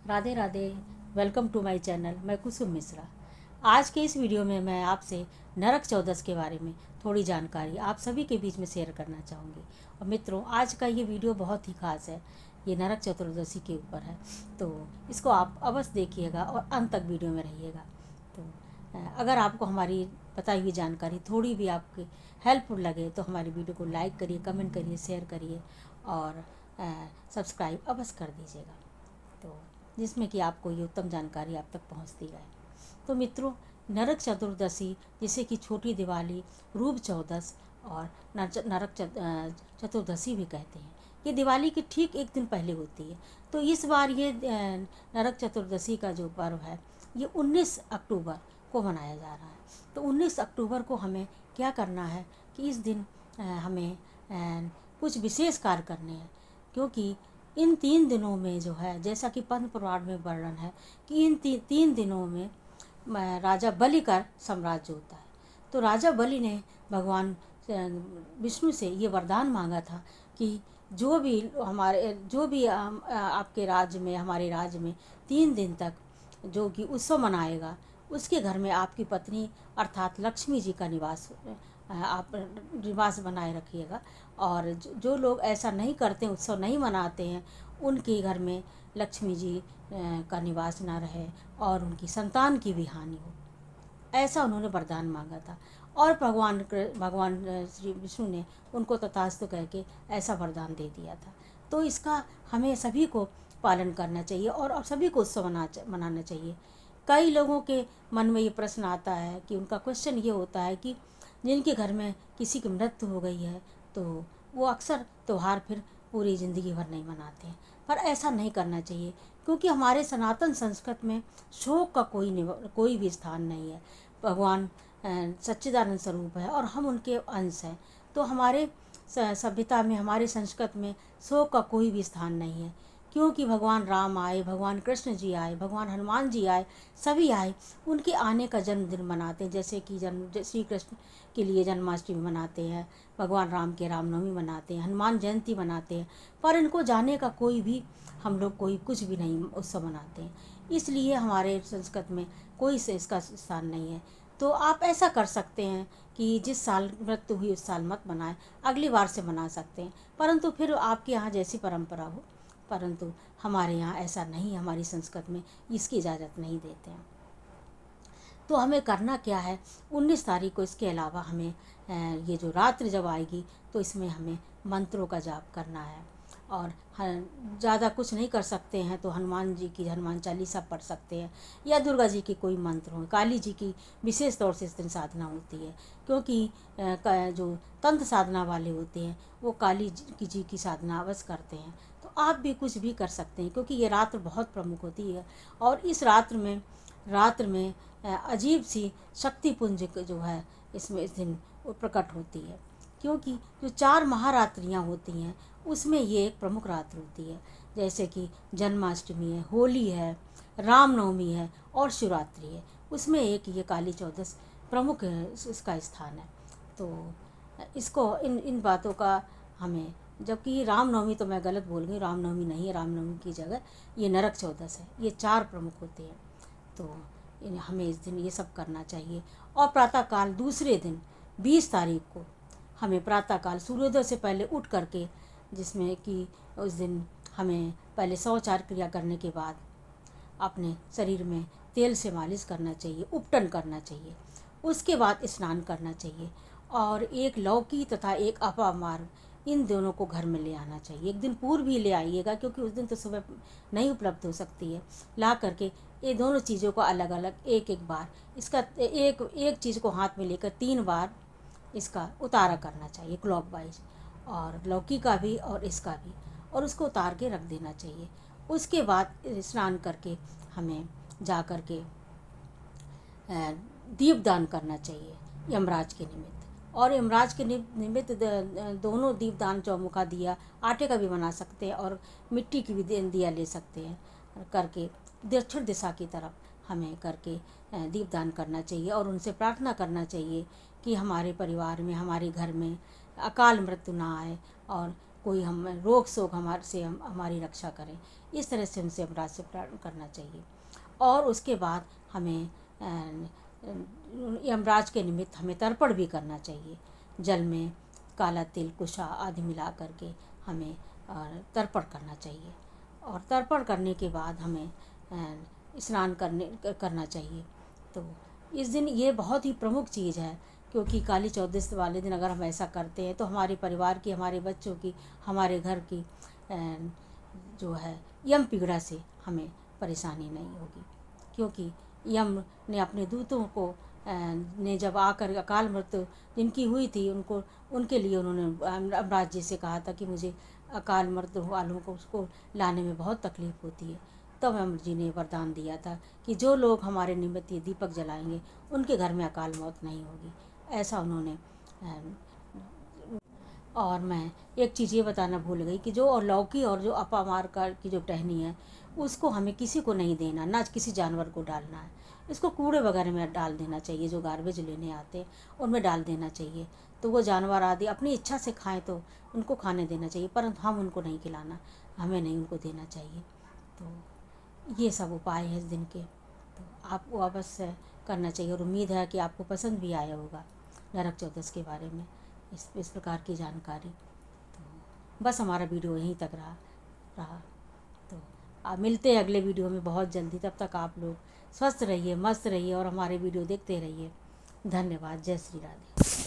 Radhe Radhe. Welcome to my channel. मैं कुसुम मिश्रा। आज के इस वीडियो में मैं आपसे नरक चौदस के बारे में थोड़ी जानकारी आप सभी के बीच में शेयर करना चाहूँगी। और मित्रों, आज का ये वीडियो बहुत ही खास है। ये नरक चतुर्दशी के ऊपर है, तो इसको आप अवश्य देखिएगा और अंत तक वीडियो में रहिएगा। तो अगर आपको हमारी बताई हुई जानकारी थोड़ी भी आपकी हेल्पफुल लगे तो हमारी वीडियो को लाइक करिए, कमेंट करिए, शेयर करिए और सब्सक्राइब अवश्य कर दीजिएगा, तो जिसमें कि आपको ये उत्तम जानकारी आप तक पहुंचती रहे। तो मित्रों, नरक चतुर्दशी, जिसे कि छोटी दिवाली, रूप चौदस और नरक चतुर्दशी भी कहते हैं, ये दिवाली के ठीक एक दिन पहले होती है। तो इस बार ये नरक चतुर्दशी का जो पर्व है ये 19 अक्टूबर को मनाया जा रहा है। तो 19 अक्टूबर को हमें क्या करना है कि इस दिन हमें कुछ विशेष कार्य करने हैं, क्योंकि इन 3 दिनों में जो है, जैसा कि पद्म पुराण में वर्णन है कि इन 3 दिनों में राजा बलि का साम्राज्य होता है। तो राजा बलि ने भगवान विष्णु से ये वरदान मांगा था कि जो भी आपके राज्य में, हमारे राज्य में 3 दिन तक जो कि उत्सव मनाएगा, उसके घर में आपकी पत्नी अर्थात लक्ष्मी जी का आप निवास बनाए रखिएगा। और जो लोग ऐसा नहीं करते, उत्सव नहीं मनाते हैं, उनके घर में लक्ष्मी जी का निवास ना रहे और उनकी संतान की भी हानि हो, ऐसा उन्होंने वरदान मांगा था। और भगवान श्री विष्णु ने उनको तथास्तु कह के ऐसा वरदान दे दिया था। तो इसका हमें सभी को पालन करना चाहिए और सभी को उत्सव मनाना चाहिए। कई लोगों के मन में ये प्रश्न आता है कि उनका क्वेश्चन ये होता है कि जिनके घर में किसी की मृत्यु हो गई है तो वो अक्सर त्यौहार फिर पूरी ज़िंदगी भर नहीं मनाते हैं। पर ऐसा नहीं करना चाहिए, क्योंकि हमारे सनातन संस्कृति में शोक का कोई भी स्थान नहीं है। भगवान सच्चिदानंद स्वरूप है और हम उनके अंश हैं। तो हमारे सभ्यता में, हमारे संस्कृति में शोक का कोई भी स्थान नहीं है, क्योंकि भगवान राम आए, भगवान कृष्ण जी आए, भगवान हनुमान जी आए, सभी आए, उनके आने का जन्मदिन मनाते हैं। जैसे कि श्री कृष्ण के लिए जन्माष्टमी मनाते हैं, भगवान राम के रामनवमी मनाते हैं, हनुमान जयंती मनाते हैं। पर इनको जाने का कोई भी हम लोग कोई कुछ भी नहीं उत्सव मनाते हैं, इसलिए हमारे संस्कृति में कोई से इसका स्थान नहीं है। तो आप ऐसा कर सकते हैं कि जिस साल मृत्यु हुई उस साल मत मनाएं, अगली बार से मना सकते हैं, परंतु फिर आपके यहाँ जैसी परंपरा हो। परंतु हमारे यहाँ ऐसा नहीं, हमारी संस्कृति में इसकी इजाज़त नहीं देते हैं। तो हमें करना क्या है, 19 तारीख को इसके अलावा हमें ये जो रात्रि जब आएगी तो इसमें हमें मंत्रों का जाप करना है। और ज़्यादा कुछ नहीं कर सकते हैं तो हनुमान जी की हनुमान चालीसा पढ़ सकते हैं, या दुर्गा जी की कोई मंत्र हो। काली जी की विशेष तौर से इस दिन साधना होती है, क्योंकि जो तंत्र साधना वाले होते हैं वो काली जी की साधना अवश्य करते हैं। तो आप भी कुछ भी कर सकते हैं, क्योंकि ये रात्र बहुत प्रमुख होती है। और इस रात्र में अजीब सी शक्ति पुंज जो है इसमें इस दिन वो प्रकट होती है, क्योंकि जो 4 महारात्रियाँ होती हैं उसमें ये एक प्रमुख रात्रि होती है। जैसे कि जन्माष्टमी है, होली है, रामनवमी है और शिवरात्रि है, उसमें एक ये काली चौदस प्रमुख इसका स्थान है। तो इसको इन इन बातों का हमें, जबकि रामनवमी तो मैं गलत बोल गई, रामनवमी नहीं है, रामनवमी की जगह ये नरक चौदस है। ये 4 प्रमुख होते हैं, तो हमें इस दिन ये सब करना चाहिए। और प्रातःकाल दूसरे दिन 20 तारीख को हमें प्रातःकाल सूर्योदय से पहले उठ करके, जिसमें कि उस दिन हमें पहले शौचार क्रिया करने के बाद अपने शरीर में तेल से मालिश करना चाहिए, उपटन करना चाहिए, उसके बाद स्नान करना चाहिए। और एक लौकी तथा एक अपामार्ग, इन दोनों को घर में ले आना चाहिए। एक दिन पूर्व भी ले आइएगा, क्योंकि उस दिन तो सुबह नहीं उपलब्ध हो सकती है। ला करके ये दोनों चीज़ों को अलग अलग एक एक बार, इसका एक चीज़ को हाथ में लेकर 3 बार इसका उतारा करना चाहिए क्लॉकवाइज, और लौकी का भी और इसका भी, और उसको उतार के रख देना चाहिए। उसके बाद स्नान करके हमें जा कर के दीपदान करना चाहिए यमराज के निमित्त। और यमराज के निमित्त दोनों दीपदान, चौमुखा दिया आटे का भी बना सकते हैं और मिट्टी की भी दिया ले सकते हैं, करके दक्षिण दिशा की तरफ हमें करके दीपदान करना चाहिए। और उनसे प्रार्थना करना चाहिए कि हमारे परिवार में, हमारे घर में अकाल मृत्यु ना आए और कोई हम रोग शोक हमारी रक्षा करें। इस तरह से उनसे यमराज से प्रार्थना करना चाहिए। और उसके बाद हमें यमराज के निमित्त हमें तर्पण भी करना चाहिए। जल में काला तिल, कुशा आदि मिला करके हमें तर्पण करना चाहिए। और तर्पण करने के बाद हमें स्नान करना चाहिए। तो इस दिन ये बहुत ही प्रमुख चीज़ है, क्योंकि काली चौदस वाले दिन अगर हम ऐसा करते हैं तो हमारे परिवार की, हमारे बच्चों की, हमारे घर की जो है यम पीड़ा से हमें परेशानी नहीं होगी। क्योंकि यम ने अपने दूतों को ने जब आकर अकाल मृत्यु जिनकी हुई थी उनको, उनके लिए उन्होंने यमराज जी से कहा था कि मुझे अकाल मृत्यु वालों को उसको लाने में बहुत तकलीफ़ होती है। तब यम जी ने वरदान दिया था कि जो लोग हमारे निमित्त ये दीपक जलाएंगे उनके घर में अकाल मौत नहीं होगी। ऐसा उन्होंने और मैं एक चीज़ ये बताना भूल गई कि जो लौकी और जो अपामार का की जो टहनी है उसको हमें किसी को नहीं देना, ना किसी जानवर को डालना है। इसको कूड़े वगैरह में डाल देना चाहिए, जो गार्बेज लेने आते हैं उनमें डाल देना चाहिए। तो वो जानवर आदि अपनी इच्छा से खाएं तो उनको खाने देना चाहिए, परंतु हम उनको नहीं खिलाना, हमें नहीं उनको देना चाहिए। तो ये सब उपाय हैं इस दिन के, तो आपको अवश्य करना चाहिए। और उम्मीद है कि आपको पसंद भी आया होगा नरक चौदस के बारे में इस प्रकार की जानकारी। तो बस हमारा वीडियो यहीं तक रहा। तो आप मिलते हैं अगले वीडियो में बहुत जल्दी। तब तक आप लोग स्वस्थ रहिए, मस्त रहिए और हमारे वीडियो देखते रहिए। धन्यवाद। जय श्री राधे।